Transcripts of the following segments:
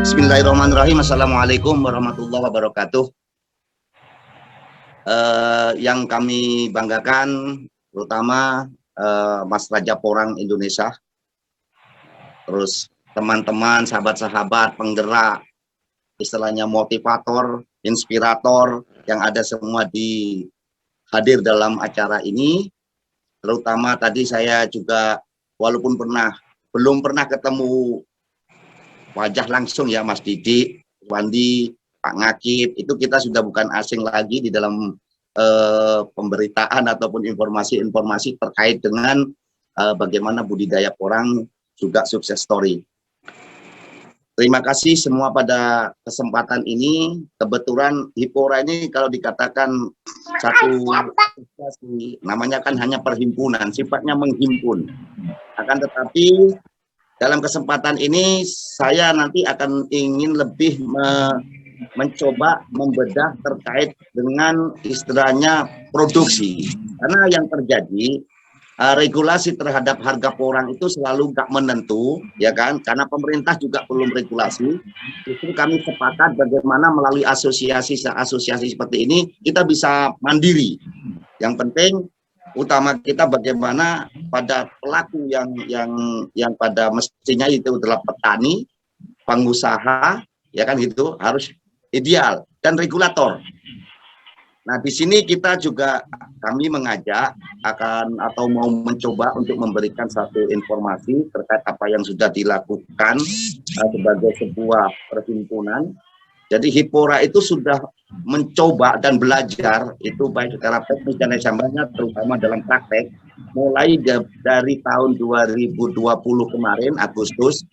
Bismillahirrahmanirrahim. Assalamualaikum warahmatullahi wabarakatuh. Yang kami banggakan terutama Mas Raja Porang Indonesia, terus teman-teman, sahabat-sahabat, penggerak, istilahnya motivator, inspirator yang ada semua hadir dalam acara ini. Terutama tadi saya juga walaupun belum pernah ketemu wajah langsung ya Mas Didi, Wandi, Pak Ngakib, itu kita sudah bukan asing lagi di dalam pemberitaan ataupun informasi-informasi terkait dengan bagaimana budidaya porang juga sukses story. Terima kasih semua pada kesempatan ini. Kebetulan Hipora ini kalau dikatakan satu namanya kan hanya perhimpunan, sifatnya menghimpun. Akan tetapi dalam kesempatan ini saya nanti akan ingin lebih mencoba membedah terkait dengan istilahnya produksi. Karena yang terjadi regulasi terhadap harga porang itu selalu nggak menentu, ya kan? Karena pemerintah juga belum regulasi. Justru kami sepakat bagaimana melalui asosiasi seperti ini kita bisa mandiri. Yang penting utama kita bagaimana pada pelaku yang pada mestinya itu adalah petani, pengusaha, ya kan gitu, harus ideal dan regulator. Nah, di sini kita juga kami mengajak atau mau mencoba untuk memberikan satu informasi terkait apa yang sudah dilakukan sebagai sebuah perhimpunan. Jadi Hipora itu sudah mencoba dan belajar itu baik secara teknis dan samanya terutama dalam praktek mulai dari tahun 2020 kemarin Agustus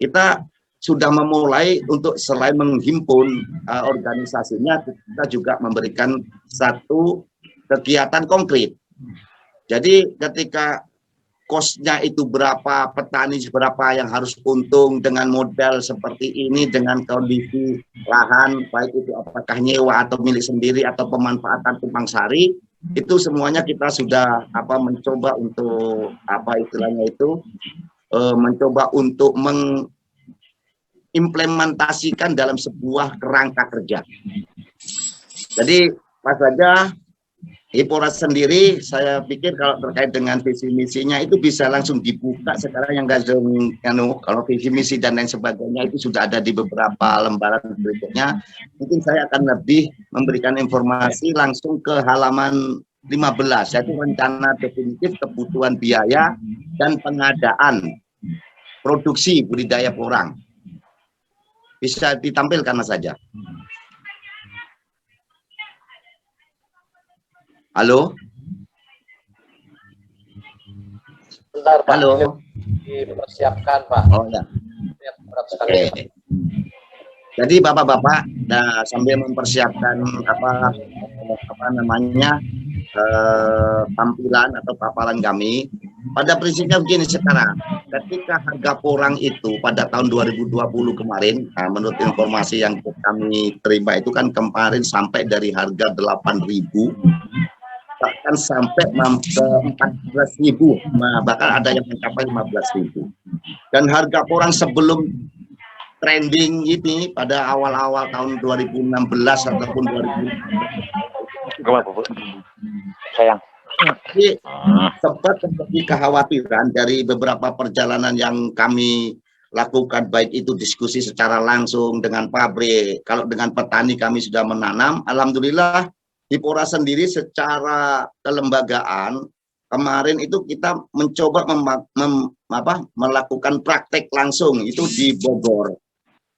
kita sudah memulai untuk selain menghimpun organisasinya kita juga memberikan satu kegiatan konkret. Jadi ketika kosnya itu berapa, petani berapa yang harus untung dengan modal seperti ini, dengan kondisi lahan, baik itu apakah nyewa atau milik sendiri atau pemanfaatan tumpang sari, itu semuanya kita sudah mencoba untuk istilahnya itu mencoba untuk mengimplementasikan dalam sebuah kerangka kerja. Jadi Mas Raja, Hipora sendiri, saya pikir kalau terkait dengan visi misinya itu bisa langsung dibuka sekarang yang kalau visi misi dan lain sebagainya itu sudah ada di beberapa lembaran berikutnya. Mungkin saya akan lebih memberikan informasi langsung ke halaman 15, yaitu rencana definitif kebutuhan biaya dan pengadaan produksi budidaya porang. Bisa ditampilkan Mas saja. Halo? Bentar, Pak. Halo? Dipersiapkan, Pak. Oh ya. Oke. Jadi Bapak-bapak, nah, sambil mempersiapkan tampilan atau paparan kami, pada prinsipnya begini sekarang, ketika harga porang itu pada tahun 2020 kemarin, menurut informasi yang kami terima itu kan kemarin sampai dari harga 8.000 bahkan sampai ke 14.000, bahkan ada yang mencapai 15.000. Dan harga porang sebelum trending ini pada awal-awal tahun 2016 ataupun 2000 sayang. Jadi sempat terjadi kekhawatiran dari beberapa perjalanan yang kami lakukan, baik itu diskusi secara langsung dengan pabrik, kalau dengan petani kami sudah menanam. Alhamdulillah Hipora sendiri secara kelembagaan kemarin itu kita mencoba melakukan praktek langsung itu di Bogor.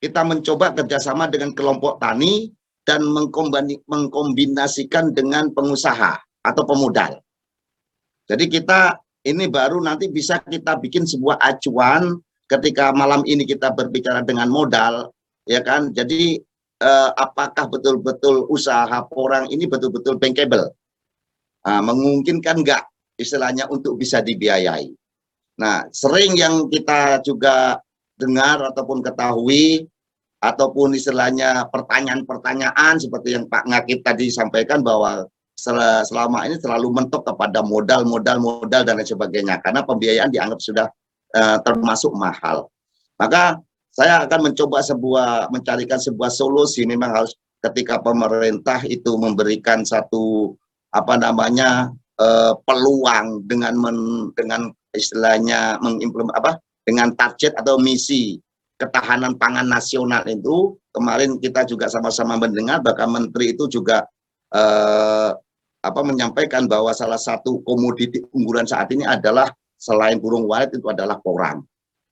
Kita mencoba kerjasama dengan kelompok tani dan mengkombinasikan dengan pengusaha atau pemodal. Jadi kita ini baru nanti bisa kita bikin sebuah acuan ketika malam ini kita berbicara dengan modal, ya kan? Jadi apakah betul-betul usaha porang ini betul-betul bankable, memungkinkan nggak istilahnya untuk bisa dibiayai. Nah, sering yang kita juga dengar ataupun ketahui ataupun istilahnya pertanyaan-pertanyaan seperti yang Pak Ngakib tadi sampaikan bahwa selama ini terlalu mentok kepada modal dan lain sebagainya karena pembiayaan dianggap sudah termasuk mahal. Maka saya akan mencarikan sebuah solusi. Memang harus ketika pemerintah itu memberikan satu apa namanya peluang dengan istilahnya dengan target atau misi ketahanan pangan nasional itu. Kemarin kita juga sama-sama mendengar bahwa menteri itu juga menyampaikan bahwa salah satu komoditi unggulan saat ini adalah selain burung walet itu adalah porang.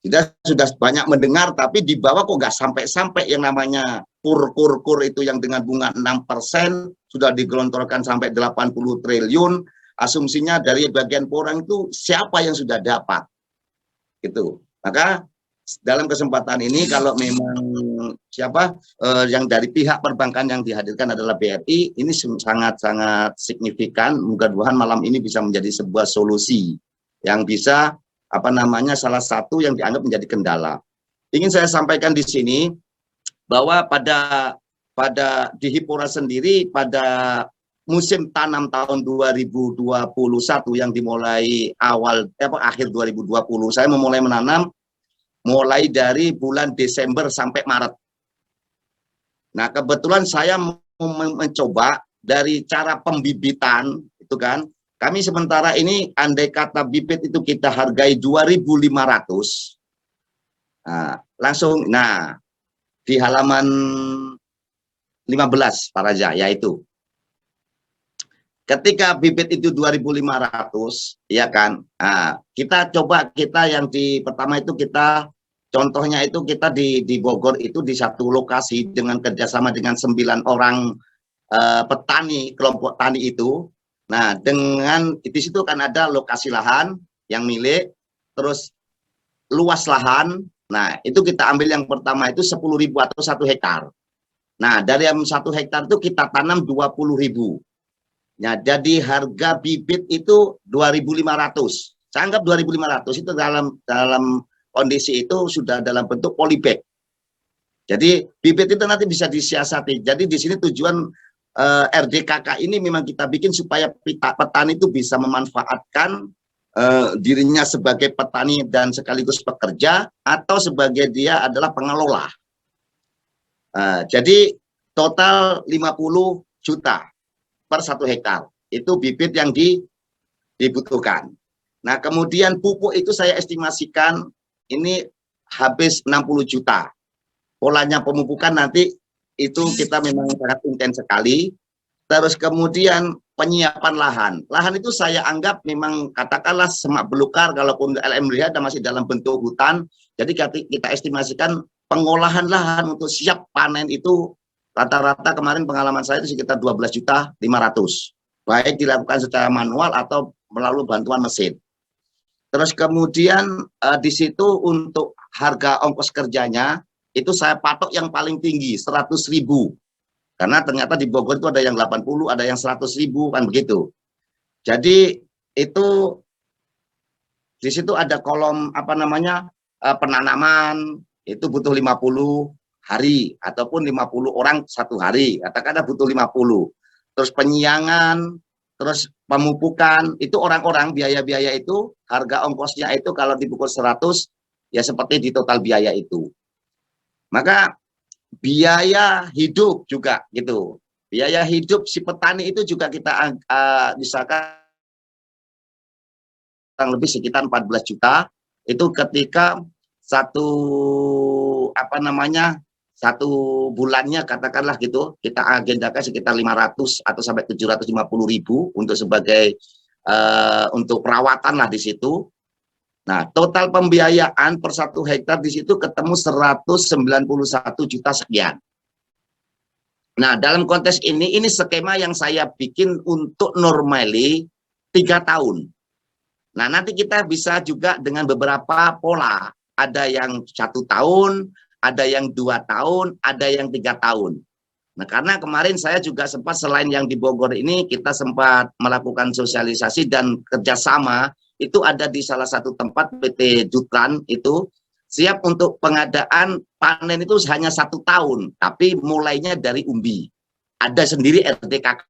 Kita sudah banyak mendengar, tapi di bawah kok nggak sampai-sampai yang namanya kur itu yang dengan bunga 6% sudah digelontorkan sampai 80 triliun. Asumsinya dari bagian porang itu siapa yang sudah dapat? Gitu. Maka dalam kesempatan ini kalau memang yang dari pihak perbankan yang dihadirkan adalah BRI, ini sangat-sangat signifikan. Mudah-mudahan malam ini bisa menjadi sebuah solusi yang bisa salah satu yang dianggap menjadi kendala. Ingin saya sampaikan di sini bahwa di Hipora sendiri pada musim tanam tahun 2021 yang dimulai akhir 2020, saya memulai menanam mulai dari bulan Desember sampai Maret. Nah, kebetulan saya mencoba dari cara pembibitan itu kan. Kami sementara ini andai kata bibit itu kita hargai 2.500. Nah, langsung di halaman 15 Pak Raja, yaitu ketika bibit itu 2.500 ya kan. Nah, kita yang di pertama itu contohnya itu kita di Bogor itu di satu lokasi dengan kerjasama dengan 9 orang petani, kelompok tani itu. Nah, di situ kan ada lokasi lahan yang milik, terus luas lahan. Nah, itu kita ambil yang pertama itu 10.000 atau 1 hektar. Nah, dari yang 1 hektar itu kita tanam 20.000. Nah, jadi harga bibit itu 2.500. Saya anggap 2.500 itu dalam kondisi itu sudah dalam bentuk polybag. Jadi bibit itu nanti bisa disiasati. Jadi di sini tujuan RDKK ini memang kita bikin supaya petani itu bisa memanfaatkan dirinya sebagai petani dan sekaligus pekerja atau sebagai dia adalah pengelola. Jadi total 50 juta per 1 hektar itu bibit yang dibutuhkan. Nah, kemudian pupuk itu saya estimasikan ini habis 60 juta. Polanya pemupukan nanti itu kita memang sangat intens sekali. Terus kemudian penyiapan lahan. Lahan itu saya anggap memang katakanlah semak belukar, kalaupun LMDH masih dalam bentuk hutan. Jadi kita estimasikan pengolahan lahan untuk siap panen itu rata-rata kemarin pengalaman saya itu sekitar 12.500.000. Baik dilakukan secara manual atau melalui bantuan mesin. Terus kemudian di situ untuk harga ongkos kerjanya itu saya patok yang paling tinggi 100.000. Karena ternyata di Bogor itu ada yang 80, ada yang 100.000 kan begitu. Jadi itu di situ ada kolom penanaman itu butuh 50 hari ataupun 50 orang 1 hari. Katakanlah butuh 50. Terus penyiangan, terus pemupukan, itu orang-orang biaya-biaya itu harga ongkosnya itu kalau dipukul 100 ya seperti di total biaya itu. Maka biaya hidup juga gitu. Biaya hidup si petani itu juga kita misalkan lebih sekitar 14 juta itu ketika satu bulannya katakanlah gitu kita agendakan sekitar 500 atau sampai 750.000 untuk sebagai untuk perawatan lah di situ. Nah, total pembiayaan per 1 hektar di situ ketemu 191 juta sekian. Nah, dalam konteks ini skema yang saya bikin untuk normally 3 tahun. Nah, nanti kita bisa juga dengan beberapa pola. Ada yang 1 tahun, ada yang 2 tahun, ada yang 3 tahun. Nah, karena kemarin saya juga sempat selain yang di Bogor ini, kita sempat melakukan sosialisasi dan kerjasama. Itu ada di salah satu tempat PT Dutran itu siap untuk pengadaan panen itu hanya 1 tahun, tapi mulainya dari umbi. Ada sendiri RDKK-nya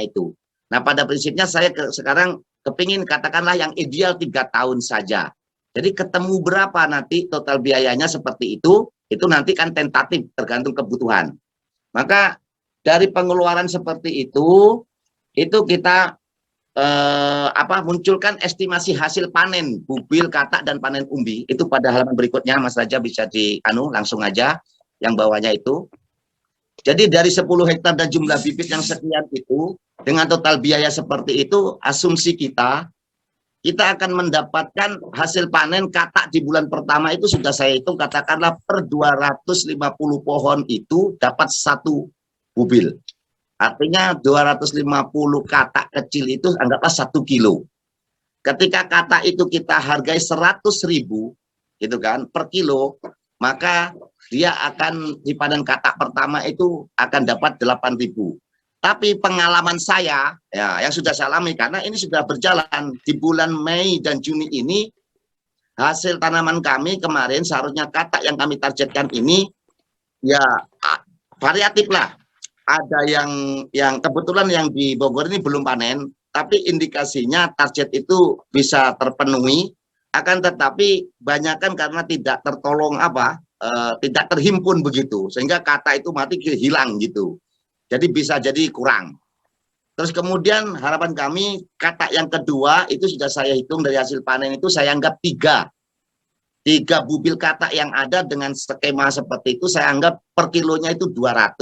itu. Nah, pada prinsipnya saya sekarang kepingin katakanlah yang ideal 3 tahun saja. Jadi ketemu berapa nanti total biayanya seperti itu nanti kan tentatif tergantung kebutuhan. Maka dari pengeluaran seperti itu kita munculkan estimasi hasil panen bubil, katak, dan panen umbi. Itu pada halaman berikutnya, Mas Raja bisa langsung aja yang bawahnya itu. Jadi dari 10 hektar dan jumlah bibit yang sekian itu, dengan total biaya seperti itu, asumsi kita akan mendapatkan hasil panen katak di bulan pertama itu sudah saya hitung, katakanlah per 250 pohon itu dapat 1 bubil. Artinya 250 katak kecil itu anggaplah 1 kilo. Ketika katak itu kita hargai 100.000 gitu kan per kilo, maka dia akan di panen katak pertama itu akan dapat 8.000. Tapi pengalaman saya ya yang sudah saya alami, karena ini sudah berjalan di bulan Mei dan Juni ini, hasil tanaman kami kemarin seharusnya katak yang kami targetkan ini ya variatif lah. Ada yang kebetulan yang di Bogor ini belum panen, tapi indikasinya target itu bisa terpenuhi. Akan tetapi banyakkan karena tidak tertolong tidak terhimpun begitu, sehingga kata itu mati hilang gitu. Jadi bisa jadi kurang. Terus kemudian harapan kami kata yang kedua itu sudah saya hitung dari hasil panen itu saya anggap 3 bubil kata yang ada dengan skema seperti itu saya anggap per kilonya itu 200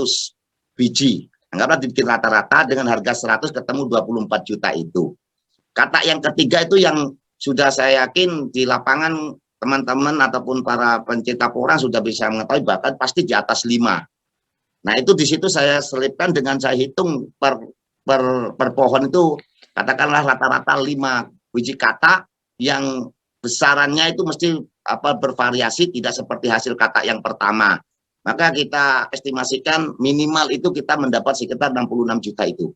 biji. Anggaplah dibikin rata-rata dengan harga 100 ketemu 24 juta itu. Kata yang ketiga itu yang sudah saya yakin di lapangan teman-teman ataupun para pencinta porang sudah bisa mengetahui, bahkan pasti di atas 5. Nah itu di situ saya selipkan dengan saya hitung per pohon itu katakanlah rata-rata 5 biji kata yang besarannya itu mesti bervariasi, tidak seperti hasil kata yang pertama. Maka kita estimasikan minimal itu kita mendapat sekitar 66 juta itu.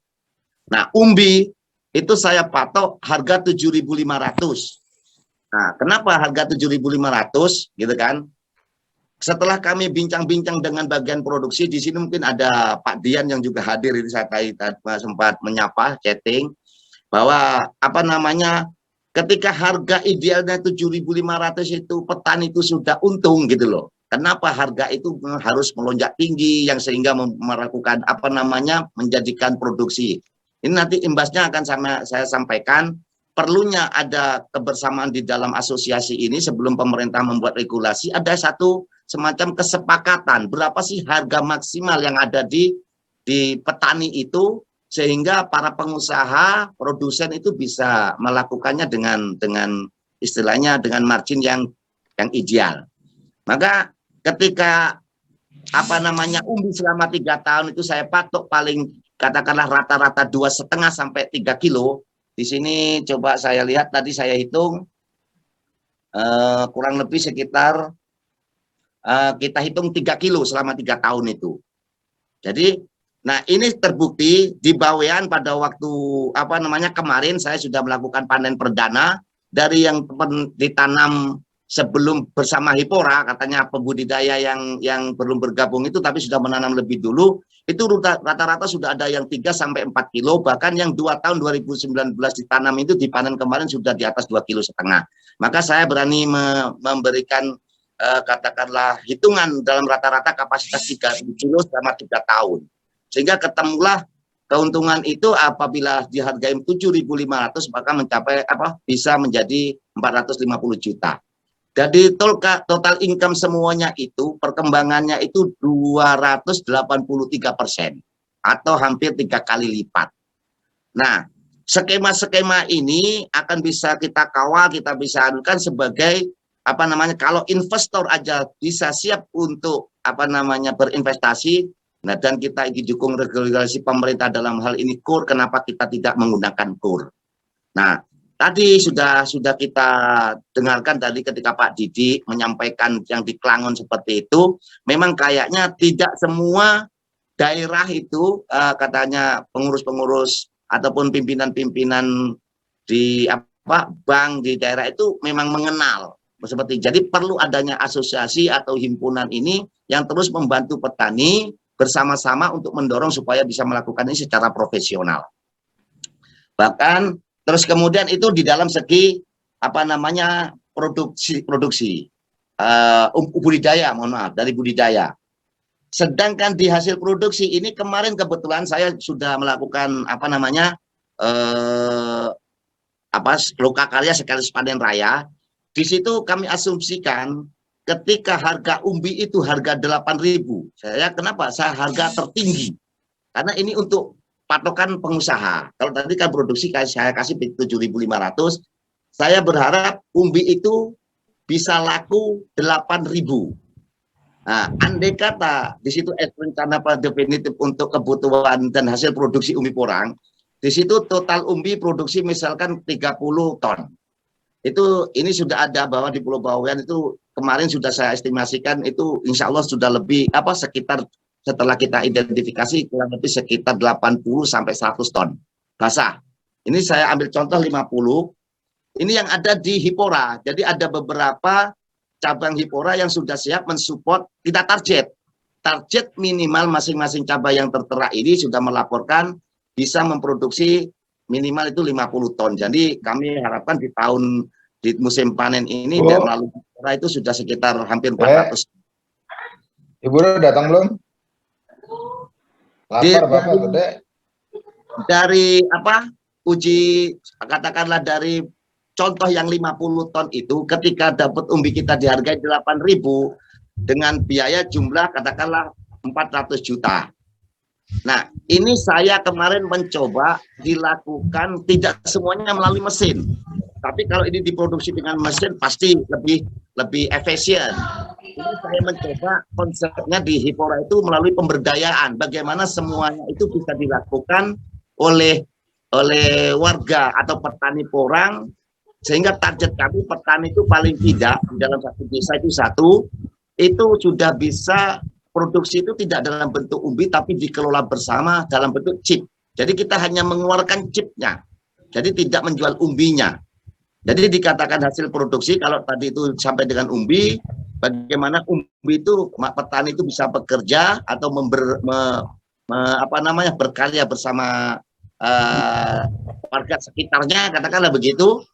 Nah umbi itu saya patok harga 7.500. Nah kenapa harga 7.500 gitu kan? Setelah kami bincang-bincang dengan bagian produksi, di sini mungkin ada Pak Dian yang juga hadir, ini saya sempat menyapa, chatting, bahwa ketika harga idealnya 7.500 itu petani itu sudah untung gitu loh. Kenapa harga itu harus melonjak tinggi yang sehingga melakukan menjadikan produksi. Ini nanti imbasnya akan saya sampaikan. Perlunya ada kebersamaan di dalam asosiasi ini sebelum pemerintah membuat regulasi, ada satu semacam kesepakatan berapa sih harga maksimal yang ada di petani itu, sehingga para pengusaha produsen itu bisa melakukannya dengan istilahnya dengan margin yang ideal. Maka ketika umbi selama 3 tahun itu saya patok paling katakanlah rata-rata 2,5 sampai 3 kilo. Di sini coba saya lihat, tadi saya hitung kurang lebih sekitar kita hitung 3 kilo selama 3 tahun itu. Jadi, nah ini terbukti di Bawean pada waktu kemarin saya sudah melakukan panen perdana dari yang ditanam sebelum bersama Hipora, katanya pembudidaya yang belum bergabung itu tapi sudah menanam lebih dulu, itu rata-rata sudah ada yang 3 sampai 4 kilo, bahkan yang 2 tahun 2019 ditanam itu dipanen kemarin sudah di atas 2,5 kilo. Maka saya berani memberikan katakanlah hitungan dalam rata-rata kapasitas 3 kilo selama 3 tahun. Sehingga ketemulah keuntungan itu apabila dihargai 7.500 maka mencapai bisa menjadi 450 juta. Jadi total income semuanya itu perkembangannya itu 283% atau hampir 3 kali lipat. Nah, skema-skema ini akan bisa kita kawal, kita bisa anukan sebagai kalau investor aja bisa siap untuk berinvestasi. Nah, dan kita didukung regulasi pemerintah dalam hal ini KUR, kenapa kita tidak menggunakan KUR? Nah, tadi sudah kita dengarkan tadi ketika Pak Didi menyampaikan yang di Klangon seperti itu, memang kayaknya tidak semua daerah itu katanya pengurus-pengurus ataupun pimpinan-pimpinan di bank di daerah itu memang mengenal seperti. Jadi perlu adanya asosiasi atau himpunan ini yang terus membantu petani bersama-sama untuk mendorong supaya bisa melakukan ini secara profesional. Bahkan terus kemudian itu di dalam segi produksi budidaya, mohon maaf, dari budidaya. Sedangkan di hasil produksi ini kemarin kebetulan saya sudah melakukan lokakarya sekaligus panen raya. Di situ kami asumsikan ketika harga umbi itu harga 8.000. Kenapa? Saya harga tertinggi. Karena ini untuk patokan pengusaha. Kalau tadi kan produksi saya kasih 7.500, saya berharap umbi itu bisa laku 8.000. Nah, andai kata di situ rencana definitif untuk kebutuhan dan hasil produksi umbi porang, di situ total umbi produksi misalkan 30 ton. Ini sudah ada bahwa di Pulau Bawean itu kemarin sudah saya estimasikan itu insya Allah sudah lebih sekitar setelah kita identifikasi kurang lebih sekitar 80 sampai 100 ton basah. Ini saya ambil contoh 50. Ini yang ada di Hipora. Jadi ada beberapa cabang Hipora yang sudah siap mensupport, tidak target. Target minimal masing-masing cabang yang tertera ini sudah melaporkan bisa memproduksi minimal itu 50 ton. Jadi kami harapkan di musim panen ini dan melalui Hipora itu sudah sekitar hampir 400. Ibu udah datang belum? Lapar Bapak, Dek. Dari uji katakanlah dari contoh yang 50 ton itu ketika dapat umbi kita dihargai 8.000 dengan biaya jumlah katakanlah 400 juta. Nah, ini saya kemarin mencoba dilakukan tidak semuanya melalui mesin. Tapi kalau ini diproduksi dengan mesin pasti lebih efisien. Ini saya mencoba konsepnya di Hipora itu melalui pemberdayaan. Bagaimana semuanya itu bisa dilakukan oleh warga atau petani porang, sehingga target kami petani itu paling tidak di dalam satu desa itu sudah bisa produksi itu tidak dalam bentuk umbi tapi dikelola bersama dalam bentuk chip. Jadi kita hanya mengeluarkan chipnya, jadi tidak menjual umbinya. Jadi dikatakan hasil produksi kalau tadi itu sampai dengan umbi, bagaimana umbi itu petani itu bisa bekerja atau berkarya bersama warga sekitarnya, katakanlah begitu.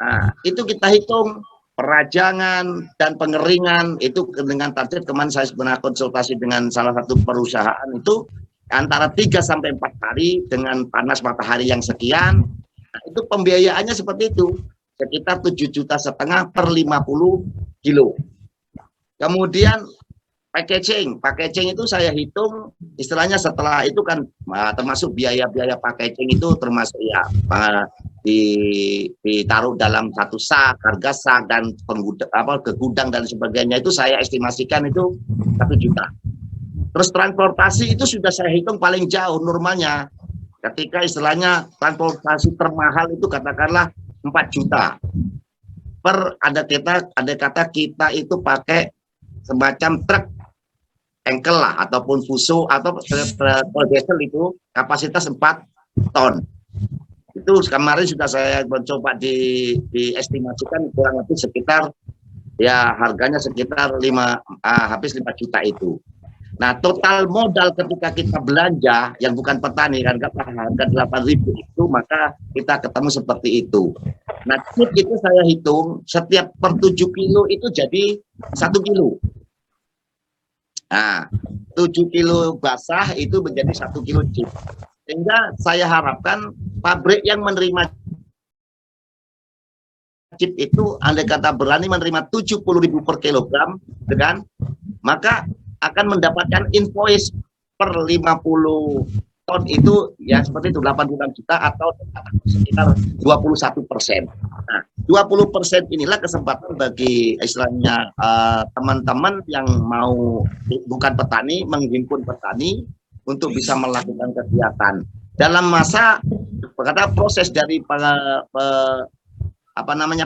Nah, itu kita hitung perajangan dan pengeringan itu dengan target. Kemarin saya sebenarnya konsultasi dengan salah satu perusahaan itu antara 3 sampai 4 hari dengan panas matahari yang sekian. Nah, itu pembiayaannya seperti itu, sekitar 7,5 juta per 50 kilo. Kemudian packaging itu saya hitung istilahnya setelah itu kan termasuk biaya-biaya packaging itu termasuk ditaruh dalam satu sak, harga sak dan ke gudang dan sebagainya itu saya estimasikan itu 1 juta. Terus transportasi itu sudah saya hitung paling jauh normalnya. Ketika istilahnya transportasi termahal itu katakanlah 4 juta. Ada kata kita itu pakai semacam truk engkel lah ataupun fuso atau diesel itu kapasitas 4 ton. Itu kemarin sudah saya mencoba diestimasikan kurang lebih sekitar harganya sekitar habis 5 juta itu. Nah, total modal ketika kita belanja yang bukan petani harga 8.000 itu maka kita ketemu seperti itu. Nah, chip itu saya hitung setiap per 7 kilo itu jadi 1 kilo. Nah, 7 kilo basah itu menjadi 1 kilo chip. Sehingga saya harapkan pabrik yang menerima chip itu andai kata berani menerima 70.000 per kilogram, maka akan mendapatkan invoice per 50 ton itu seperti itu 86 juta atau sekitar 21%. Nah, 20% inilah kesempatan bagi istilahnya teman-teman yang mau bukan petani menghimpun petani untuk bisa melakukan kegiatan dalam masa proses dari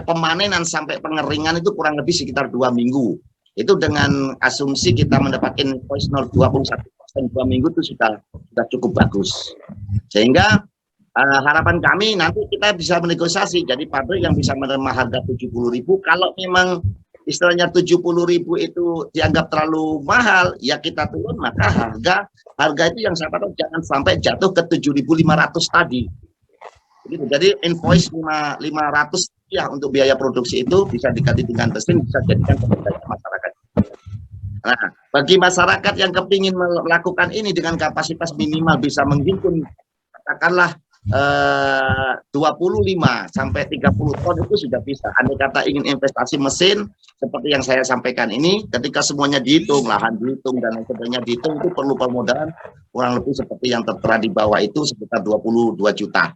pemanenan sampai pengeringan itu kurang lebih sekitar 2 minggu. Itu dengan asumsi kita mendapatkan invoice 21% 2 minggu itu sudah cukup bagus. Sehingga harapan kami nanti kita bisa menegosiasi. Jadi pabrik yang bisa menerima harga 70.000, kalau memang istilahnya 70.000 itu dianggap terlalu mahal, ya kita turun, maka harga itu yang saya tahu jangan sampai jatuh ke 7.500 tadi. Jadi invoice 500 ya untuk biaya produksi itu bisa diganti dengan mesin, bisa jadikan pemberdayaan masyarakat. Nah, bagi masyarakat yang kepingin melakukan ini dengan kapasitas minimal bisa menghimpun katakanlah 25 sampai 30 ton itu sudah bisa. Andai kata ingin investasi mesin seperti yang saya sampaikan ini, ketika semuanya dihitung, lahan dihitung dan lain sebagainya dihitung, itu perlu permodalan kurang lebih seperti yang tertera di bawah itu sekitar 22 juta.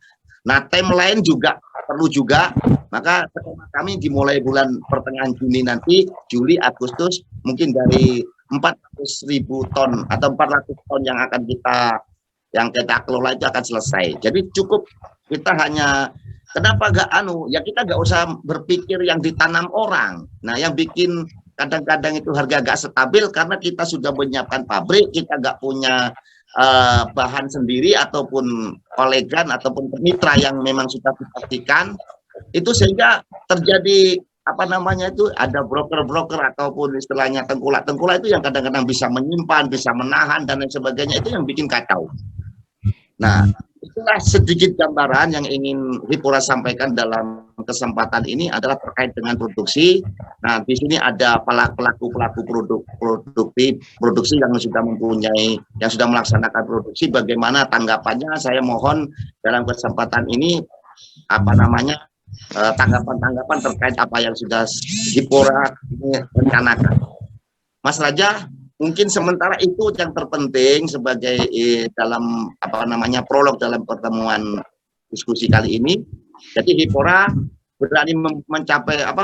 Nah, timeline juga perlu juga, maka kami dimulai bulan pertengahan Juni nanti, Juli, Agustus, mungkin dari 400.000 ton atau 400 ton yang akan kita kelola itu akan selesai. Jadi cukup kita hanya, kenapa gak ya kita gak usah berpikir yang ditanam orang. Nah, yang bikin kadang-kadang itu harga gak stabil karena kita sudah menyiapkan pabrik, kita gak punya bahan sendiri ataupun kolegan ataupun mitra yang memang sudah dipastikan itu, sehingga terjadi ada broker-broker ataupun istilahnya tengkulak-tengkulak itu yang kadang-kadang bisa menyimpan, bisa menahan dan lain sebagainya, itu yang bikin kacau. Nah, itulah sedikit gambaran yang ingin Hipura sampaikan dalam kesempatan ini adalah terkait dengan produksi. Nah, di sini ada pelaku-pelaku produksi yang sudah melaksanakan produksi. Bagaimana tanggapannya? Saya mohon dalam kesempatan ini tanggapan-tanggapan terkait apa yang sudah Hipura rencanakan. Mas Raja, mungkin sementara itu yang terpenting sebagai dalam prolog dalam pertemuan diskusi kali ini. Jadi Hipura berani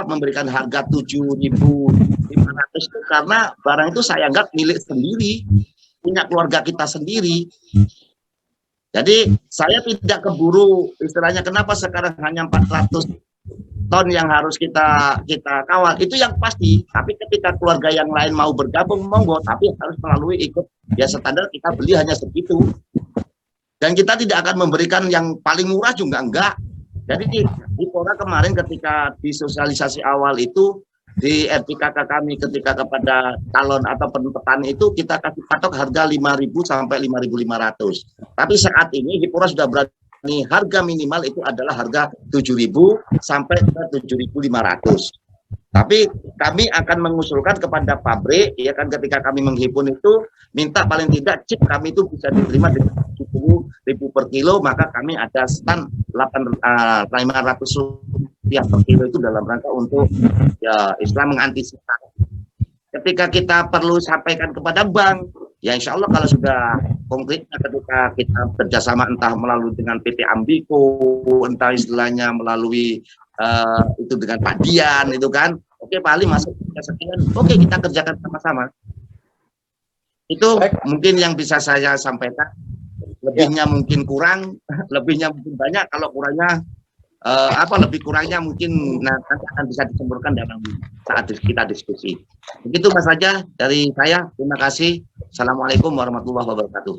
memberikan harga 7.500 itu karena barang itu saya anggap milik sendiri, punya keluarga kita sendiri. Jadi saya tidak keburu, istilahnya kenapa sekarang hanya 400 ton yang harus kita kawal, itu yang pasti. Tapi ketika keluarga yang lain mau bergabung, monggo, tapi harus melalui ikut biasa standar, kita beli hanya segitu. Dan kita tidak akan memberikan yang paling murah juga enggak. Jadi di Hipura kemarin ketika di sosialisasi awal itu, di RPKK kami ketika kepada calon atau petani itu kita kasih patok harga 5.000 sampai 5.500. Tapi saat ini Hipura sudah berani harga minimal itu adalah harga 7.000 sampai 7.500. Tapi kami akan mengusulkan kepada pabrik, ya kan, ketika kami menghimpun itu minta paling tidak chip kami itu bisa diterima dengan 70.000 per kilo, maka kami ada stand 500 rupiah per kilo itu dalam rangka untuk ya Islam mengantisipasi. Ketika kita perlu sampaikan kepada bank, ya insya Allah kalau sudah konkretnya ketika kita kerjasama entah melalui dengan PT Ambiko, entah istilahnya melalui itu dengan Pak Dian itu kan, oke Pak Ali masuk sekian, oke kita kerjakan sama-sama. Itu mungkin yang bisa saya sampaikan. Lebihnya mungkin kurang, lebihnya mungkin banyak. Kalau kurangnya lebih kurangnya mungkin nanti akan bisa disempurnakan dalam saat kita diskusi. Begitu Mas Raja dari saya. Terima kasih. Assalamualaikum warahmatullahi wabarakatuh.